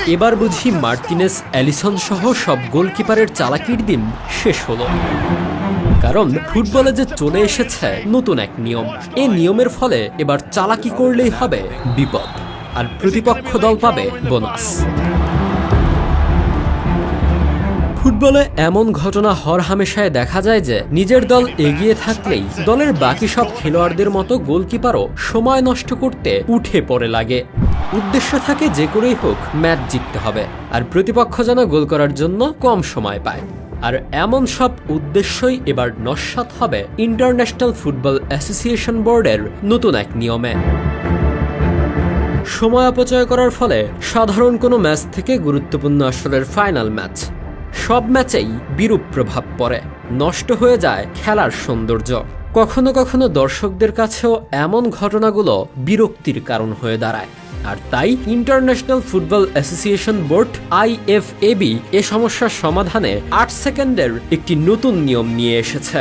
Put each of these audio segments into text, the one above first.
এবার বুঝি Martinez, Allison সহ সব গোলকিপারের চালাকির দিন শেষ হলো। কারণ ফুটবলে যে চলে এসেছে নতুন এক নিয়ম। এই নিয়মের ফলে এবার চালাকি করলেই হবে বিপদ, আর প্রতিপক্ষ দল পাবে বোনাস। ফুটবলে এমন ঘটনা হরহামেশায় দেখা যায় যে নিজের দল এগিয়ে থাকলেই দলের বাকি সব খেলোয়াড়দের মতো গোলকিপারও সময় নষ্ট করতে উঠে পড়ে লাগে। উদ্দেশ্য থাকে যে করেই হোক ম্যাচ জিততে হবে, আর প্রতিপক্ষ যেন গোল করার জন্য কম সময় পায়। আর এমন সব উদ্দেশ্যই এবার নস্যাৎ হবে ইন্টারন্যাশনাল ফুটবল অ্যাসোসিয়েশন বোর্ডের নতুন এক নিয়মে। সময় অপচয় করার ফলে সাধারণ কোনো ম্যাচ থেকে গুরুত্বপূর্ণ আসরের ফাইনাল ম্যাচ, সব ম্যাচেই বিরূপ প্রভাব পড়ে, নষ্ট হয়ে যায় খেলার সৌন্দর্য। কখনো কখনো দর্শকদের কাছেও এমন ঘটনাগুলো বিরক্তির কারণ হয়ে দাঁড়ায়। আর তাই international football association board IFAB এ সমস্যার সমাধানে 8 সেকেন্ডের একটি নতুন নিয়ম নিয়ে এসেছে।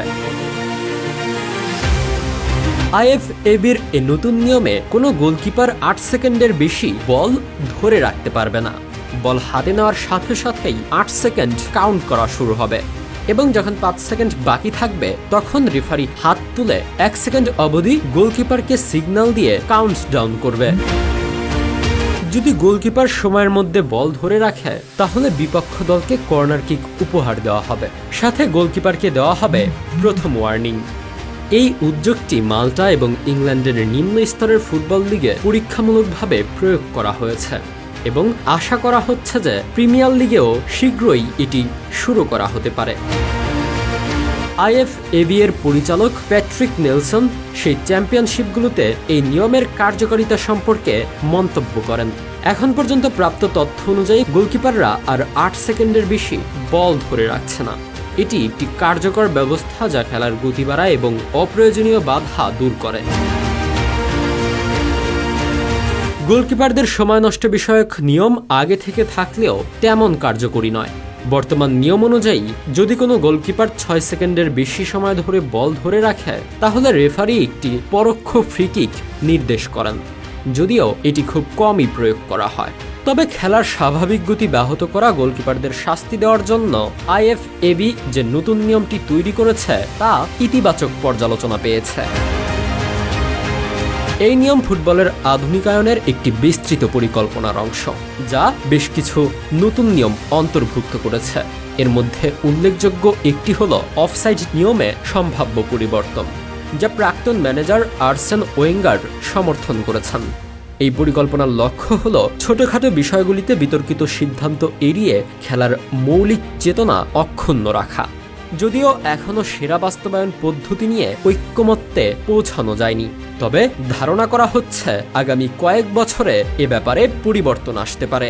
IFAB-র এ নতুন নিয়মে কোনো গোলকিপার 8 সেকেন্ডের বেশি বল ধরে রাখতে পারবে না। বল হাতে নেওয়ার সাথে সাথেই 8 সেকেন্ড কাউন্ট করা শুরু হবে, এবং যখন 5 সেকেন্ড বাকি থাকবে তখন রেফারি হাত তুলে 1 সেকেন্ড অবধি গোলকিপারকে সিগন্যাল দিয়ে কাউন্ট ডাউন করবে। যদি গোলকিপার সময়ের মধ্যে বল ধরে রাখে তাহলে বিপক্ষ দলকে কর্নার কিক উপহার দেওয়া হবে, সাথে গোলকিপারকে দেওয়া হবে প্রথম ওয়ার্নিং। এই উদ্যোগটি মাল্টা এবং ইংল্যান্ডের নিম্ন স্তরের ফুটবল লিগে পরীক্ষামূলকভাবে প্রয়োগ করা হয়েছে, এবং আশা করা হচ্ছে যে প্রিমিয়ার লিগেও শীঘ্রই এটি শুরু করা হতে পারে। IFAB এর পরিচালক প্যাট্রিক নেলসন সেই চ্যাম্পিয়নশিপগুলোতে এই নিয়মের কার্যকারিতা সম্পর্কে মন্তব্য করেন। এখন পর্যন্ত প্রাপ্ত তথ্য অনুযায়ী গোলকিপাররা আর 8 সেকেন্ডের বেশি বল ধরে রাখছে না। এটি একটি কার্যকর ব্যবস্থা যা খেলার গতি বাড়ায় এবং অপ্রয়োজনীয় বাধা দূর করে। গোলকিপারদের সময় নষ্ট বিষয়ক নিয়ম আগে থেকে থাকলেও তেমন কার্যকরী নয়। বর্তমান নিয়ম অনুযায়ী যদি কোনো গোলকিপার 6 সেকেন্ডের বেশি সময় ধরে বল ধরে রাখে তাহলে রেফারি একটি পরোক্ষ ফ্রি কিক নির্দেশ করেন, যদিও এটি খুব কমই প্রয়োগ করা হয়। তবে খেলার স্বাভাবিক গতি ব্যাহত করা গোলকিপারদের শাস্তি দেওয়ার জন্য IFAB যে নতুন নিয়মটি তৈরি করেছে তা ইতিবাচক পর্যালোচনা পেয়েছে। এই নিয়ম ফুটবলের আধুনিকায়নের একটি বিস্তৃত পরিকল্পনার অংশ, যা বেশ কিছু নতুন নিয়ম অন্তর্ভুক্ত করেছে। এর মধ্যে উল্লেখযোগ্য একটি হল অফসাইড নিয়মে সম্ভাব্য পরিবর্তন, যা প্রাক্তন ম্যানেজার আর্সেন ওয়েঙ্গার সমর্থন করেছেন। এই পরিকল্পনার লক্ষ্য হল ছোটখাটো বিষয়গুলিতে বিতর্কিত সিদ্ধান্ত এড়িয়ে খেলার মৌলিক চেতনা অক্ষুণ্ণ রাখা। যদিও এখনো সেরা বাস্তবায়ন পদ্ধতি নিয়ে ঐক্যমত্যে পৌঁছানো যায়নি, তবে ধারণা করা হচ্ছে আগামী কয়েক বছরে এ ব্যাপারে পরিবর্তন আসতে পারে।